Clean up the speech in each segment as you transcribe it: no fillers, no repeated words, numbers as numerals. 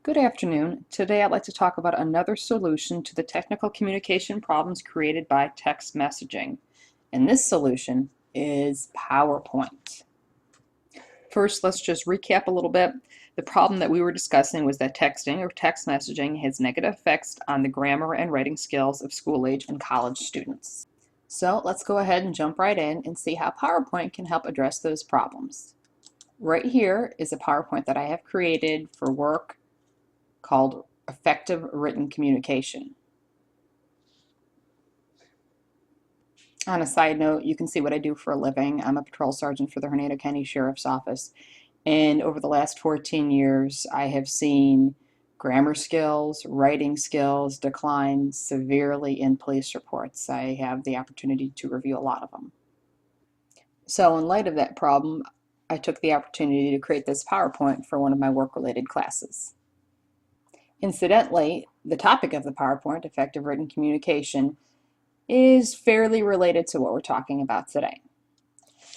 Good afternoon. Today I'd like to talk about another solution to the technical communication problems created by text messaging. And this solution is PowerPoint. First, let's just recap a little bit. The problem that we were discussing was that texting or text messaging has negative effects on the grammar and writing skills of school-age and college students. So let's go ahead and jump right in and see how PowerPoint can help address those problems. Right here is a PowerPoint that I have created for work called Effective Written Communication. On a side note, you can see what I do for a living. I'm a patrol sergeant for the Hernando County Sheriff's Office, and over the last 14 years I have seen grammar skills, writing skills decline severely in police reports. I have the opportunity to review a lot of them. So in light of that problem, I took the opportunity to create this PowerPoint for one of my work-related classes. Incidentally, the topic of the PowerPoint, effective written communication, is fairly related to what we're talking about today.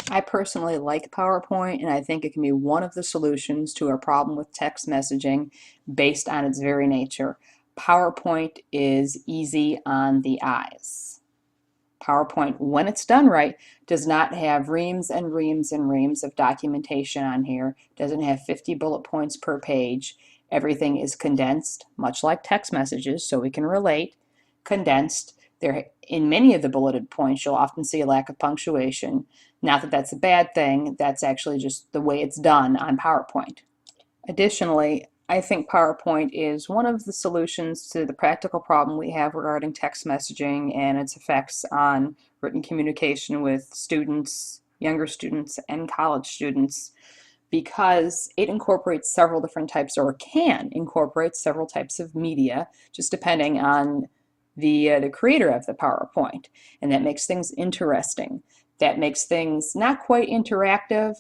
I personally like PowerPoint, and I think it can be one of the solutions to a problem with text messaging based on its very nature. PowerPoint is easy on the eyes. PowerPoint, when it's done right, does not have reams and reams and reams of documentation on here, doesn't have 50 bullet points per page. Everything is condensed, much like text messages, so we can relate. Condensed. There, in many of the bulleted points, you'll often see a lack of punctuation. Not that that's a bad thing, that's actually just the way it's done on PowerPoint. Additionally, I think PowerPoint is one of the solutions to the practical problem we have regarding text messaging and its effects on written communication with students, younger students, and college students, because it incorporates several different types, or can incorporate several types of media, just depending on the creator of the PowerPoint. And that makes things interesting. That makes things not quite interactive,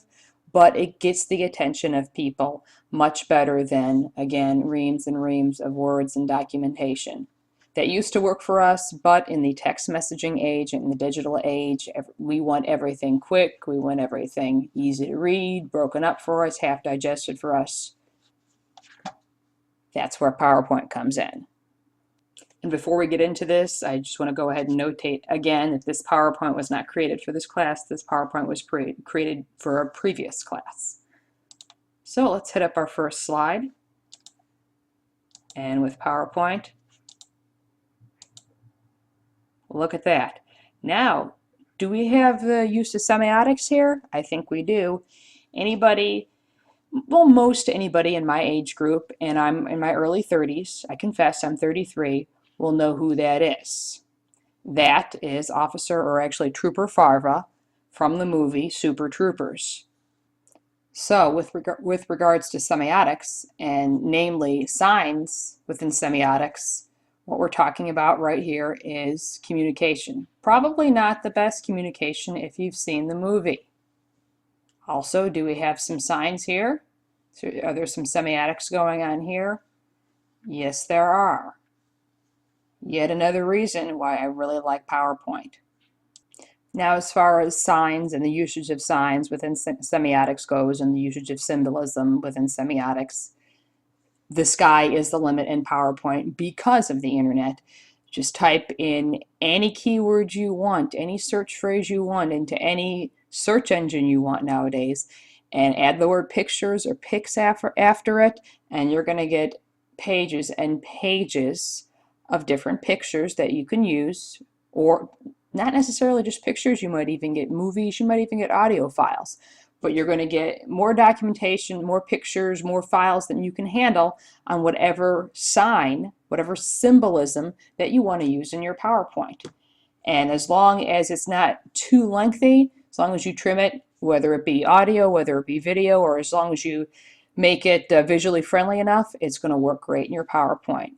but it gets the attention of people much better than, again, reams and reams of words and documentation. That used to work for us, but in the text messaging age and in the digital age, we want everything quick, we want everything easy to read, broken up for us, half digested for us. That's where PowerPoint comes in. And before we get into this, I just want to go ahead and notate again that this PowerPoint was not created for this class. This PowerPoint was created for a previous class. So let's hit up our first slide. And with PowerPoint, look at that. Now, do we have the use of semiotics here? I think we do. Anybody, well, most anybody in my age group, and I'm in my early 30s, I confess I'm 33, will know who that is. That is Officer, or actually Trooper Farva, from the movie Super Troopers. So with regards to semiotics, and namely signs within semiotics, what we're talking about right here is communication. Probably not the best communication if you've seen the movie. Also, do we have some signs here? So are there some semiotics going on here? Yes, there are. Yet another reason why I really like PowerPoint. Now, as far as signs and the usage of signs within semiotics goes, and the usage of symbolism within semiotics, the sky is the limit in PowerPoint because of the internet. Just type in any keyword you want, any search phrase you want, into any search engine you want nowadays, and add the word pictures or pics after it, and you're going to get pages and pages of different pictures that you can use, or not necessarily just pictures. You might even get movies, you might even get audio files, but you're going to get more documentation, more pictures, more files than you can handle on whatever sign, whatever symbolism that you want to use in your PowerPoint. And as long as it's not too lengthy, as long as you trim it, whether it be audio, whether it be video, or as long as you make it visually friendly enough, it's going to work great in your PowerPoint.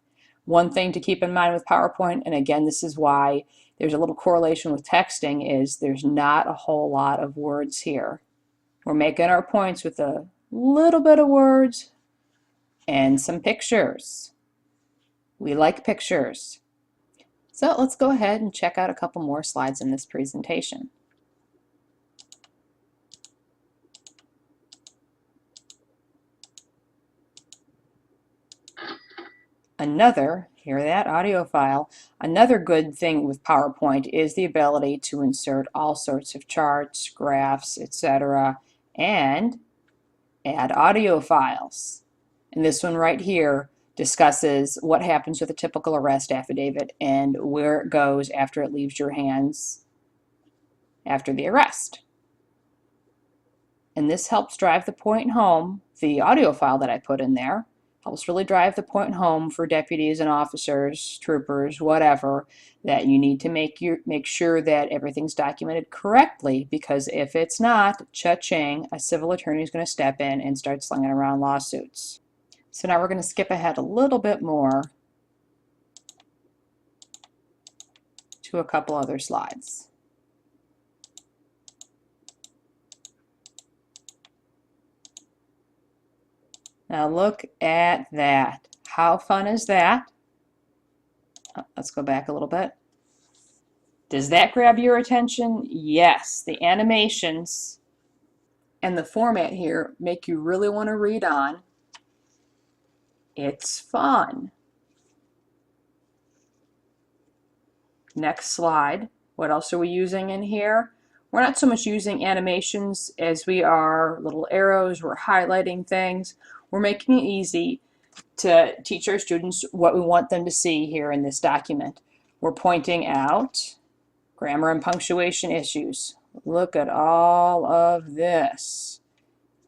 One thing to keep in mind with PowerPoint, and again, this is why there's a little correlation with texting, is there's not a whole lot of words here. We're making our points with a little bit of words and some pictures. We like pictures. So let's go ahead and check out a couple more slides in this presentation. Hear that, audio file. Another good thing with PowerPoint is the ability to insert all sorts of charts, graphs, etc., and add audio files. And this one right here discusses what happens with a typical arrest affidavit and where it goes after it leaves your hands after the arrest. And this helps drive the point home. The audio file that I put in there helps really drive the point home for deputies and officers, troopers, whatever, that you need to make sure that everything's documented correctly, because if it's not, cha-ching, a civil attorney is going to step in and start slinging around lawsuits. So now we're going to skip ahead a little bit more to a couple other slides. Now look at that. How fun is that? Let's go back a little bit. Does that grab your attention? Yes. The animations and the format here make you really want to read on. It's fun. Next slide. What else are we using in here? We're not so much using animations as we are little arrows. We're highlighting things. We're making it easy to teach our students what we want them to see here in this document. We're pointing out grammar and punctuation issues. Look at all of this.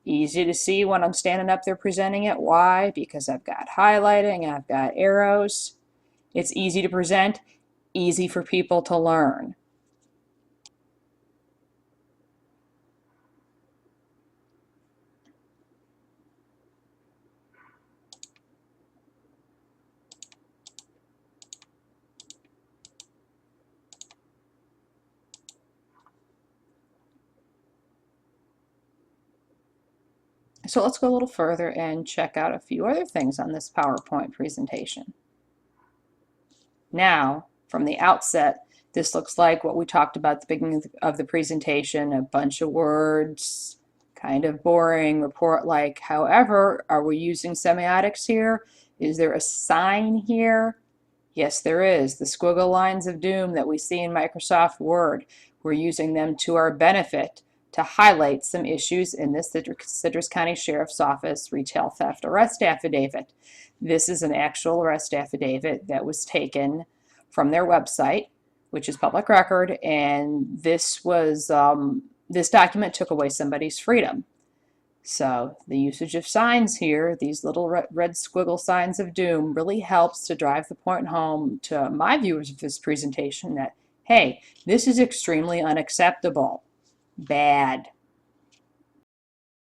Easy to see when I'm standing up there presenting it. Why? Because I've got highlighting and I've got arrows. It's easy to present, easy for people to learn. So let's go a little further and check out a few other things on this PowerPoint presentation. Now, from the outset, this looks like what we talked about at the beginning of the presentation, a bunch of words, kind of boring, report-like. However, are we using semiotics here? Is there a sign here? Yes, there is. The squiggle lines of doom that we see in Microsoft Word. We're using them to our benefit to highlight some issues in this Citrus County Sheriff's Office retail theft arrest affidavit. This is an actual arrest affidavit that was taken from their website, which is public record, and this was this document took away somebody's freedom. So the usage of signs here, these little red squiggle signs of doom, really helps to drive the point home to my viewers of this presentation that, hey, this is extremely unacceptable. Bad.